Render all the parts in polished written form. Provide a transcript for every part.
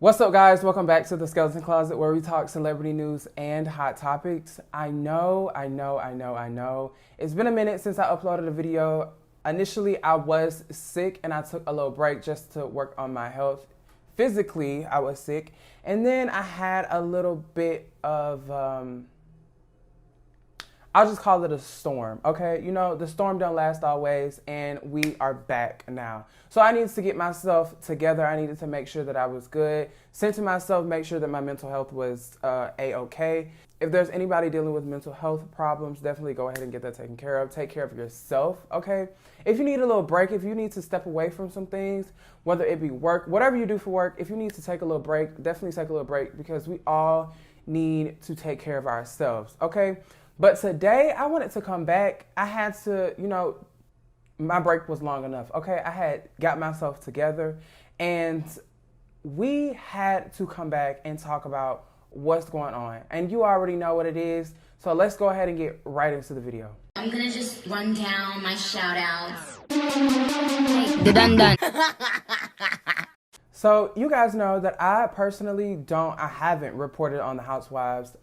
What's up, guys? Welcome back to the Skeleton Closet, where we talk celebrity news and hot topics. I know. It's been a minute since I uploaded a video. Initially, I was sick and I took a little break just to work on my health. Physically, I was sick. And then I had a little bit of, I'll just call it a storm, okay? You know, the storm don't last always, and we are back now. So I needed to get myself together. I needed to make sure that I was good, center myself, make sure that my mental health was A-okay. If there's anybody dealing with mental health problems, definitely go ahead and get that taken care of. Take care of yourself, okay? If you need a little break, if you need to step away from some things, whether it be work, whatever you do for work, if you need to take a little break, definitely take a little break, because we all need to take care of ourselves, okay? But today, I wanted to come back. I had to, my break was long enough, okay? I had got myself together, and we had to come back and talk about what's going on. And you already know what it is, so let's go ahead and get right into the video. I'm gonna just run down my shout-outs. The dun-dun. So you guys know that I personally haven't reported on the Housewives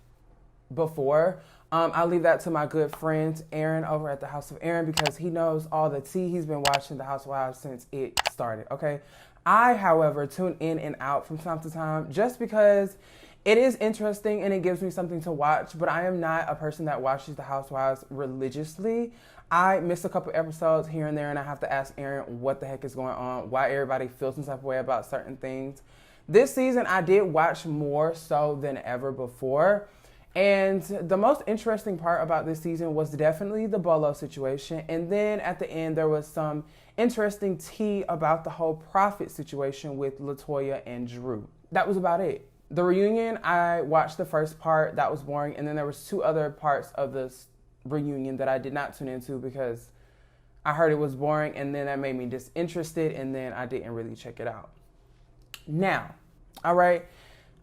before. I'll leave that to my good friend Aaron over at the House of Aaron, because he knows all the tea. He's been watching the Housewives since it started, okay? I, however, tune in and out from time to time just because it is interesting and it gives me something to watch, but I am not a person that watches the Housewives religiously. I miss a couple episodes here and there, and I have to ask Aaron what the heck is going on, why everybody feels some type of way about certain things. This season, I did watch more so than ever before. And the most interesting part about this season was definitely the Bolo situation. And then at the end, there was some interesting tea about the whole Prophet situation with LaToya and Drew. That was about it. The reunion, I watched the first part. That was boring. And then there was two other parts of this reunion that I did not tune into because I heard it was boring. And then that made me disinterested. And then I didn't really check it out. Now, all right.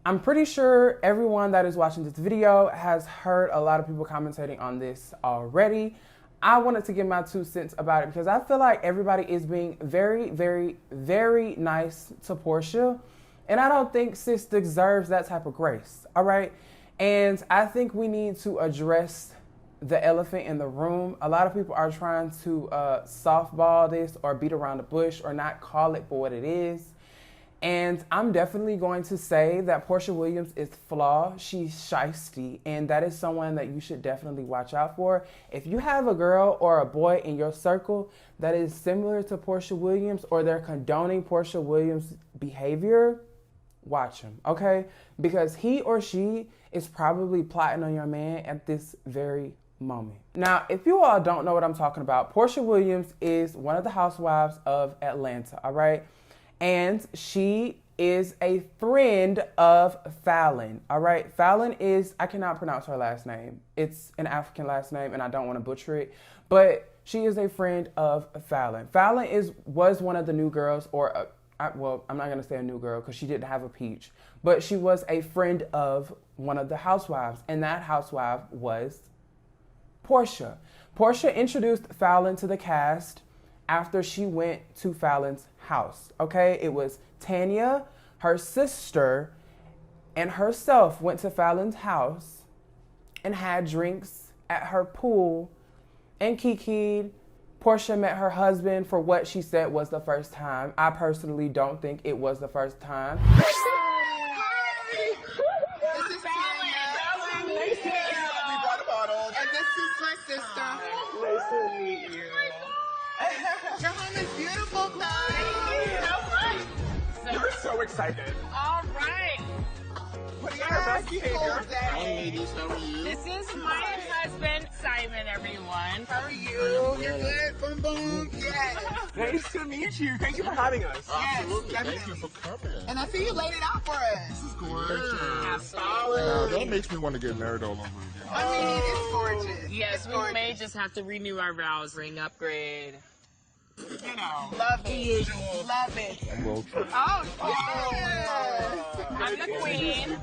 I'm pretty sure everyone that is watching this video has heard a lot of people commentating on this already. I wanted to give my 2 cents about it because I feel like everybody is being very, very, very nice to Porsha. And I don't think sis deserves that type of grace, all right? And I think we need to address the elephant in the room. A lot of people are trying to softball this or beat around the bush or not call it for what it is. And I'm definitely going to say that Porsha Williams is flawed. She's shiesty, and that is someone that you should definitely watch out for. If you have a girl or a boy in your circle that is similar to Porsha Williams, or they're condoning Porsha Williams' behavior, watch him, okay? Because he or she is probably plotting on your man at this very moment. Now, if you all don't know what I'm talking about, Porsha Williams is one of the housewives of Atlanta, all right? And she is a friend of Fallon, all right? Fallon is, I cannot pronounce her last name. It's an African last name, and I don't want to butcher it. But she is a friend of Fallon. Fallon was one of the new girls, or, well, I'm not going to say a new girl because she didn't have a peach. But she was a friend of one of the housewives, and that housewife was Porsha. Porsha introduced Fallon to the cast after she went to Fallon's house, okay? It was Tanya, her sister, and herself went to Fallon's house and had drinks at her pool and kikied. Porsha met her husband for what she said was the first time. I personally don't think it was the first time. Your home is beautiful, guys. Thank you so much. We're so excited. All right. What are your best behavior? Ladies, how are you? This is my husband, Simon, everyone. How are you? You're good. Boom, boom. Yes. Nice to meet you. Thank you for having us. Absolutely. Yes. Thank you for coming. And I see you laid it out for us. This is gorgeous. Absolutely. Now, that makes me want to get married all over again. I mean, it's gorgeous. Yes, we may just have to renew our vows, ring upgrade. You know, love it. Love it. Oh, yes. I'm the queen.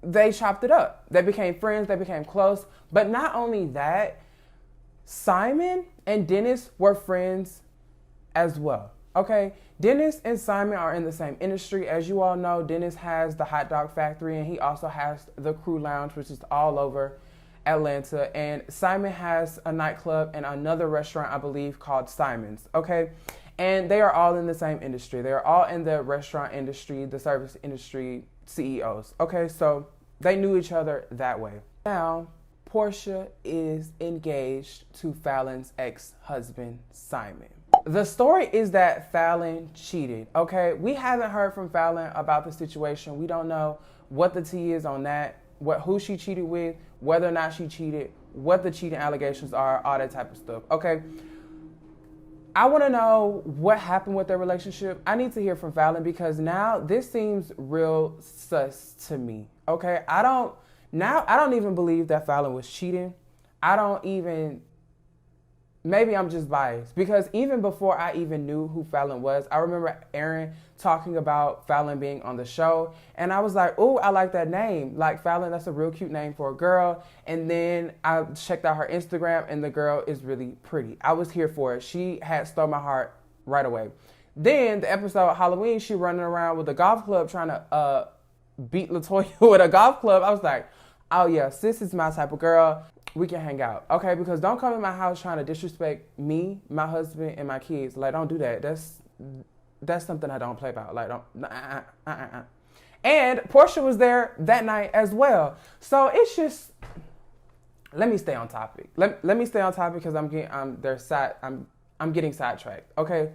They chopped it up. They became friends. They became close. But not only that, Simon and Dennis were friends as well. Okay? Dennis and Simon are in the same industry. As you all know, Dennis has the hot dog factory and he also has the Crew Lounge, which is all over Atlanta. And Simon has a nightclub and another restaurant, I believe, called Simon's. Okay. And they are all in the same industry. They are all in the restaurant industry, the service industry, CEOs. Okay. So they knew each other that way. Now, Porsha is engaged to Fallon's ex-husband, Simon. The story is that Fallon cheated, okay? We haven't heard from Fallon about the situation. We don't know what the tea is on that, who she cheated with, whether or not she cheated, what the cheating allegations are, all that type of stuff, okay? I want to know what happened with their relationship. I need to hear from Fallon because now this seems real sus to me, okay? I don't even believe that Fallon was cheating. Maybe I'm just biased because even before I even knew who Fallon was, I remember Aaron talking about Fallon being on the show. And I was like, oh, I like that name. Like Fallon, that's a real cute name for a girl. And then I checked out her Instagram and the girl is really pretty. I was here for it. She had stole my heart right away. Then the episode of Halloween, she running around with a golf club trying to beat LaToya with a golf club. I was like, oh yeah, sis is my type of girl. We can hang out, okay? Because don't come in my house trying to disrespect me, my husband, and my kids. Like, don't do that. That's something I don't play about. Like, don't. And Porsha was there that night as well. So it's just. Let me stay on topic. Let me stay on topic because I'm getting sidetracked. Okay.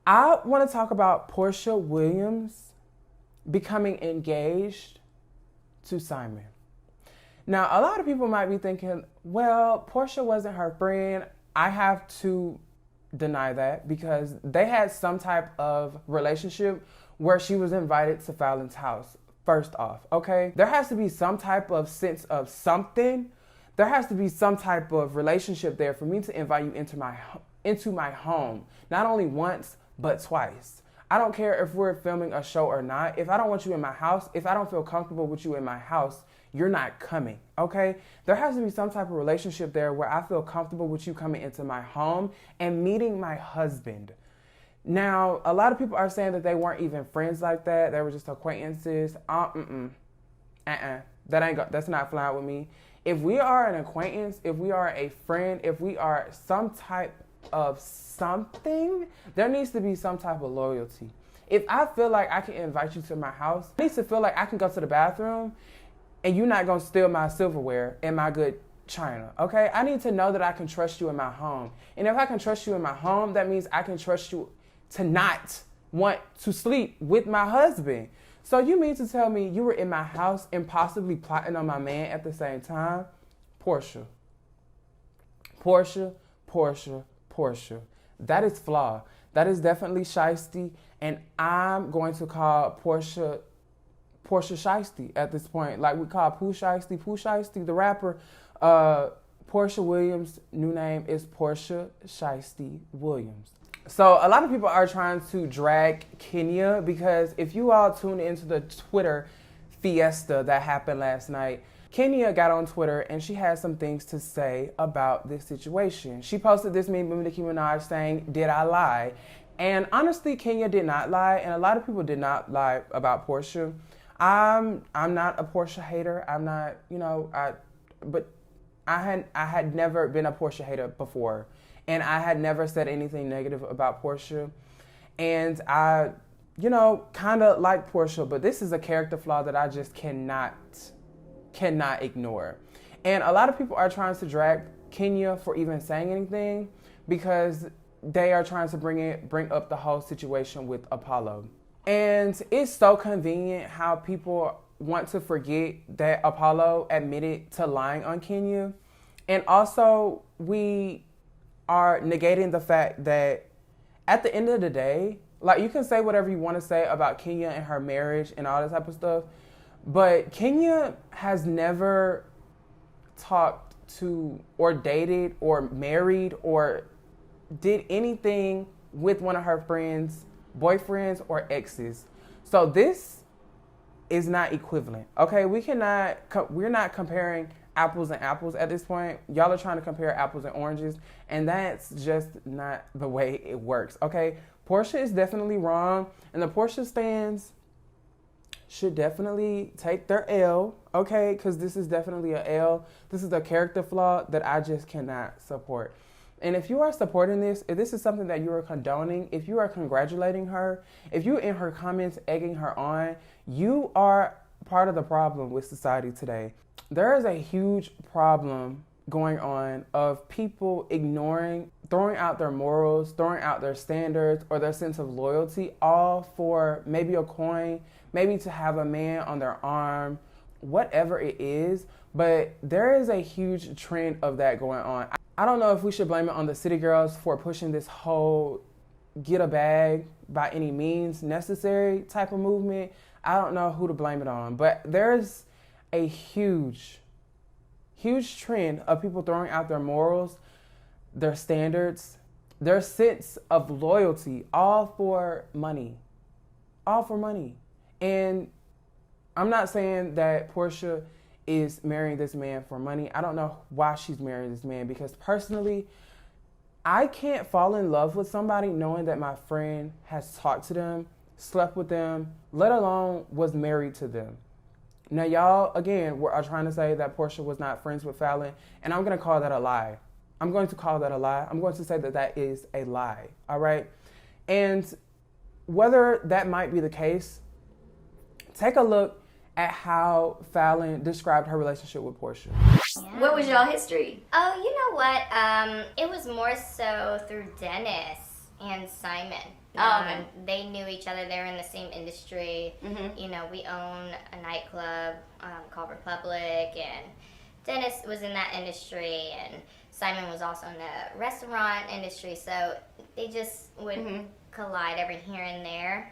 I want to talk about Porsha Williams becoming engaged to Simon. Now, a lot of people might be thinking, well, Porsha wasn't her friend. I have to deny that because they had some type of relationship where she was invited to Fallon's house, first off, okay? There has to be some type of sense of something. There has to be some type of relationship there for me to invite you into my home, not only once, but twice. I don't care if we're filming a show or not. If I don't want you in my house, if I don't feel comfortable with you in my house, you're not coming, okay? There has to be some type of relationship there where I feel comfortable with you coming into my home and meeting my husband. Now, a lot of people are saying that they weren't even friends like that. They were just acquaintances. That's not flying with me. If we are an acquaintance, if we are a friend, if we are some type of something, there needs to be some type of loyalty. If I feel like I can invite you to my house, I need to feel like I can go to the bathroom and you're not going to steal my silverware and my good china, okay? I need to know that I can trust you in my home. And if I can trust you in my home, that means I can trust you to not want to sleep with my husband. So you mean to tell me you were in my house and possibly plotting on my man at the same time? Porsha. That is flawed. That is definitely shiesty. And I'm going to call Porsha Shiesty at this point. Like we call Pooh Shiesty, the rapper. Porsha Williams' new name is Porsha Shiesty Williams. So a lot of people are trying to drag Kenya because if you all tune into the Twitter fiesta that happened last night, Kenya got on Twitter and she had some things to say about this situation. She posted this meme with Nicki Minaj saying, "Did I lie?" And honestly, Kenya did not lie, and a lot of people did not lie about Porsha. I'm not a Porsha hater. I'm not, but I had never been a Porsha hater before, and I had never said anything negative about Porsha, and I, kind of like Porsha, but this is a character flaw that I just cannot ignore. And a lot of people are trying to drag Kenya for even saying anything because they are trying to bring up the whole situation with Apollo. And it's so convenient how people want to forget that Apollo admitted to lying on Kenya. And also, we are negating the fact that at the end of the day, like, you can say whatever you want to say about Kenya and her marriage and all that type of stuff, but Kenya has never talked to or dated or married or did anything with one of her friends, boyfriends, or exes. So this is not equivalent, okay? We're not comparing apples and apples at this point. Y'all are trying to compare apples and oranges, and that's just not the way it works, okay? Porsha is definitely wrong, and the Porsha stans should definitely take their L, okay? Because this is definitely a L. This is a character flaw that I just cannot support. And if you are supporting this, if this is something that you are condoning, if you are congratulating her, if you're in her comments egging her on, you are part of the problem with society today. There is a huge problem going on of people ignoring, throwing out their morals, throwing out their standards or their sense of loyalty, all for maybe a coin, maybe to have a man on their arm, whatever it is. But there is a huge trend of that going on. I don't know if we should blame it on the city girls for pushing this whole get a bag by any means necessary type of movement. I don't know who to blame it on, but there's a huge trend of people throwing out their morals, their standards, their sense of loyalty, all for money. All for money. And I'm not saying that Porsha is marrying this man for money. I don't know why she's marrying this man, because personally, I can't fall in love with somebody knowing that my friend has talked to them, slept with them, let alone was married to them. Now, y'all, again, are trying to say that Porsha was not friends with Fallon, and I'm going to call that a lie. I'm going to call that a lie. I'm going to say that that is a lie, all right? And whether that might be the case, take a look at how Fallon described her relationship with Porsha. What was y'all history? Oh, you know what? It was more so through Dennis and Simon. Okay. They knew each other. They were in the same industry. Mm-hmm. You know, we own a nightclub called Republic, and Dennis was in that industry, and Simon was also in the restaurant industry. So they just would collide every here and there.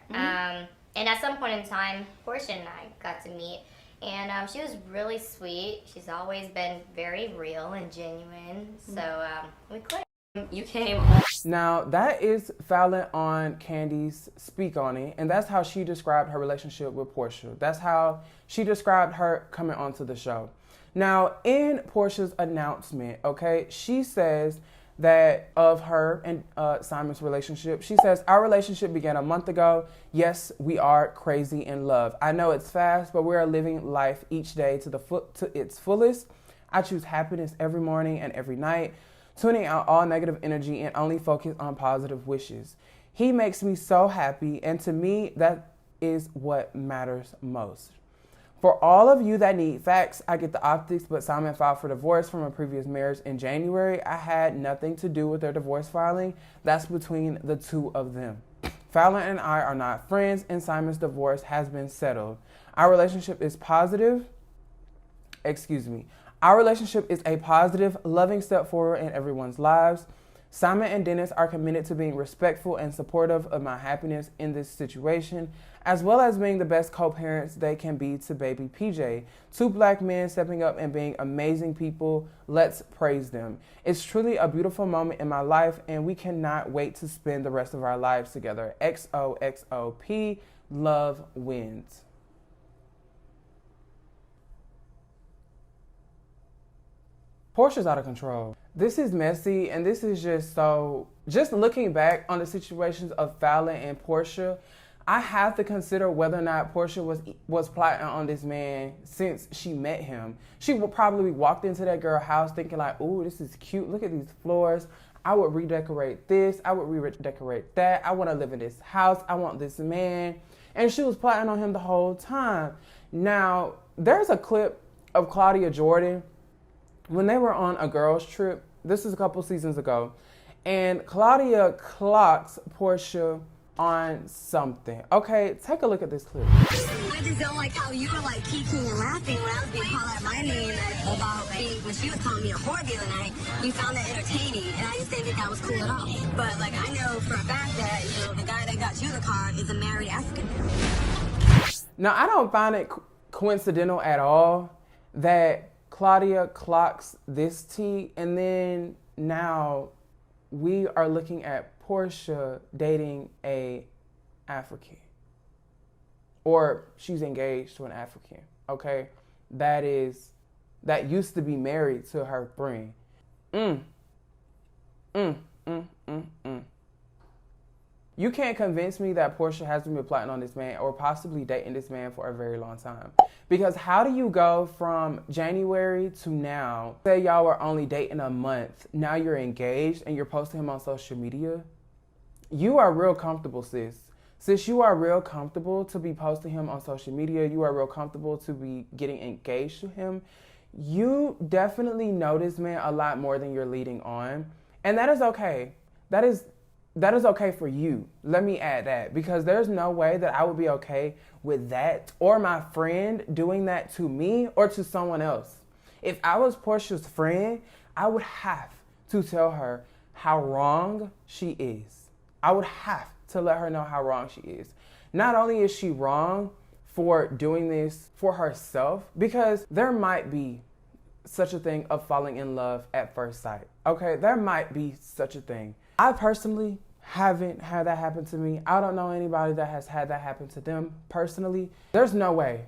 And at some point in time, Porsha and I got to meet, and she was really sweet. She's always been very real and genuine. So we clicked. You came on. Now, that is Fallon on Candy's Speak On It, and that's how she described her relationship with Porsha. That's how she described her coming onto the show. Now, in Porsha's announcement, okay, she says that of her and Simon's relationship, she says, "Our relationship began a month ago. Yes, we are crazy in love. I know it's fast, but we are living life each day to its fullest. I choose happiness every morning and every night, tuning out all negative energy and only focus on positive wishes. He makes me so happy, and to me, that is what matters most. For all of you that need facts, I get the optics, but Simon filed for divorce from a previous marriage in January. I had nothing to do with their divorce filing. That's between the two of them. Fallon and I are not friends, and Simon's divorce has been settled. Our relationship is Our relationship is a positive, loving step forward in everyone's lives. Simon and Dennis are committed to being respectful and supportive of my happiness in this situation, as well as being the best co-parents they can be to baby PJ. Two black men stepping up and being amazing people. Let's praise them. It's truly a beautiful moment in my life, and we cannot wait to spend the rest of our lives together. XOXOP, love wins." Porsha's out of control. This is messy, and this is just looking back on the situations of Fallon and Porsha, I have to consider whether or not Porsha was plotting on this man since she met him. She probably walked into that girl's house thinking like, "Ooh, this is cute. Look at these floors. I would redecorate this. I would redecorate that. I want to live in this house. I want this man." And she was plotting on him the whole time. Now, there's a clip of Claudia Jordan when they were on a girls' trip. This is a couple seasons ago. And Claudia clocks Porsha on something. Okay, take a look at this clip. I just don't like how you were like kicking and laughing when I was being called out my name about when she was calling me a whore the other night. You found that entertaining, and I just didn't think that was cool at all. But like I know for a fact that the guy that got you the car is a married African. Now, I don't find it coincidental at all that Claudia clocks this tea, and then now we are looking at Porsha dating a African, or she's engaged to an African. Okay, that used to be married to her friend. You can't convince me that Porsha hasn't been plotting on this man or possibly dating this man for a very long time. Because how do you go from January to now, say y'all were only dating a month, now you're engaged and you're posting him on social media? You are real comfortable, sis. Sis, you are real comfortable to be posting him on social media. You are real comfortable to be getting engaged to him. You definitely know this man a lot more than you're leading on. And that is okay. That is okay for you. Let me add that, because there's no way that I would be okay with that or my friend doing that to me or to someone else. If I was Porsha's friend, I would have to tell her how wrong she is. I would have to let her know how wrong she is. Not only is she wrong for doing this for herself, because there might be such a thing of falling in love at first sight. Okay, there might be such a thing. I personally haven't had that happen to me. I don't know anybody that has had that happen to them personally. There's no way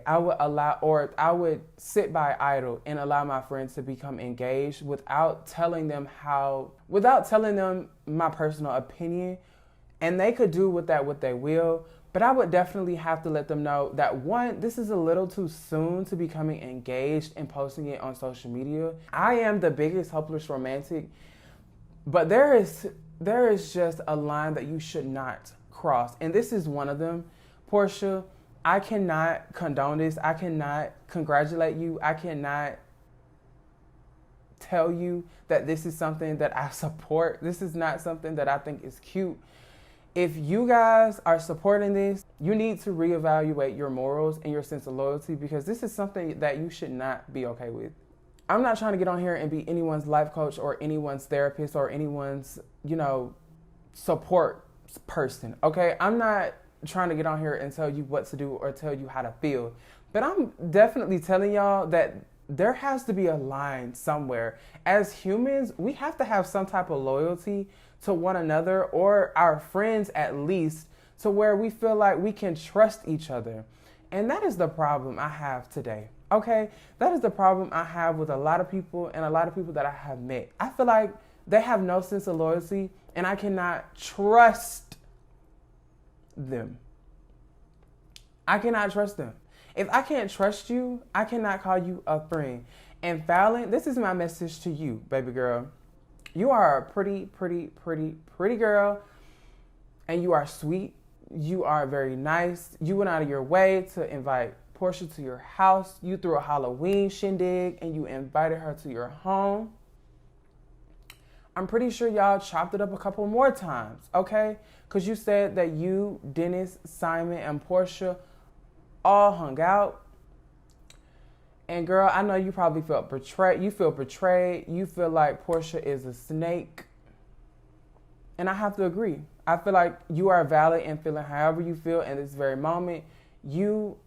I would allow, or I would sit by idle and allow my friends to become engaged without telling them my personal opinion. And they could do with that what they will. But I would definitely have to let them know that, one, this is a little too soon to be becoming engaged and posting it on social media. I am the biggest hopeless romantic, but there is just a line that you should not cross. And this is one of them. Porsha, I cannot condone this. I cannot congratulate you. I cannot tell you that this is something that I support. This is not something that I think is cute. If you guys are supporting this, you need to reevaluate your morals and your sense of loyalty, because this is something that you should not be okay with. I'm not trying to get on here and be anyone's life coach or anyone's therapist or anyone's, support person, okay? I'm not trying to get on here and tell you what to do or tell you how to feel. But I'm definitely telling y'all that there has to be a line somewhere. As humans, we have to have some type of loyalty to one another, or our friends at least, to where we feel like we can trust each other. And that is the problem I have today, okay? That is the problem I have with a lot of people and a lot of people that I have met. I feel like they have no sense of loyalty and I cannot trust them. I cannot trust them. If I can't trust you, I cannot call you a friend. And Fallon, this is my message to you, baby girl. You are a pretty, pretty, pretty, pretty girl, and you are sweet. You are very nice. You went out of your way to invite Porsha to your house. You threw a Halloween shindig, and you invited her to your home. I'm pretty sure y'all chopped it up a couple more times, okay? Because you said that you, Dennis, Simon, and Porsha all hung out. And girl, I know you probably felt betrayed. You feel betrayed. You feel like Porsha is a snake. And I have to agree. I feel like you are valid in feeling however you feel in this very moment. You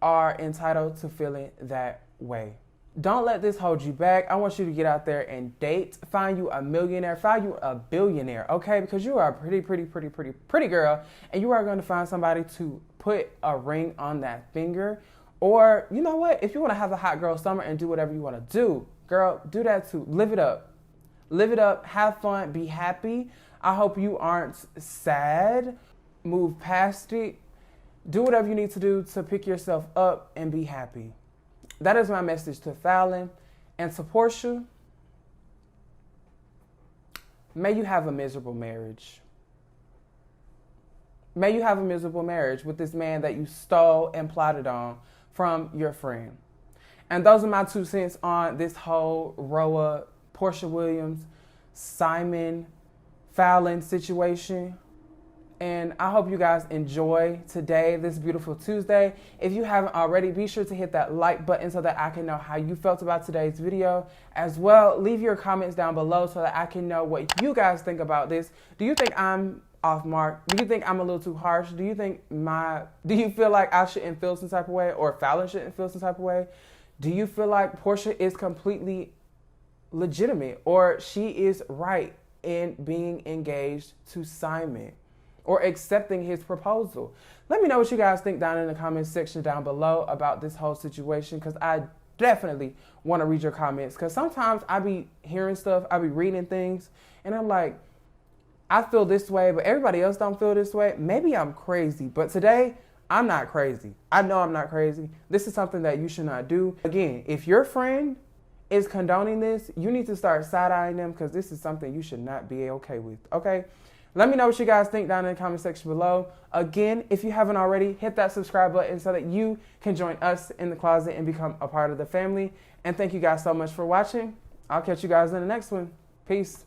are entitled to feeling that way. Don't let this hold you back. I want you to get out there and date. Find you a millionaire. Find you a billionaire, okay? Because you are a pretty, pretty, pretty, pretty, pretty girl. And you are going to find somebody to put a ring on that finger. Or, you know what? If you want to have a hot girl summer and do whatever you want to do, girl, do that too. Live it up. Live it up. Have fun. Be happy. I hope you aren't sad. Move past it. Do whatever you need to do to pick yourself up and be happy. That is my message to Fallon and to Porsha. May you have a miserable marriage. May you have a miserable marriage with this man that you stole and plotted on from your friend. And those are my 2 cents on this whole Roa, Porsha Williams, Simon, Fallon situation. And I hope you guys enjoy today, this beautiful Tuesday. If you haven't already, be sure to hit that like button so that I can know how you felt about today's video. As well, leave your comments down below so that I can know what you guys think about this. Do you think I'm off mark? Do you think I'm a little too harsh? Do you feel like I shouldn't feel some type of way, or Fallon shouldn't feel some type of way? Do you feel like Porsha is completely legitimate, or she is right in being engaged to Simon or accepting his proposal? Let me know what you guys think down in the comments section down below about this whole situation, because I definitely want to read your comments, because sometimes I be hearing stuff, I be reading things, and I'm like, I feel this way, but everybody else don't feel this way, maybe I'm crazy. But today, I'm not crazy. I know I'm not crazy. This is something that you should not do. Again, if your friend is condoning this, you need to start side-eyeing them because this is something you should not be okay with, okay? Let me know what you guys think down in the comment section below. Again, if you haven't already, hit that subscribe button so that you can join us in the closet and become a part of the family. And thank you guys so much for watching. I'll catch you guys in the next one. Peace.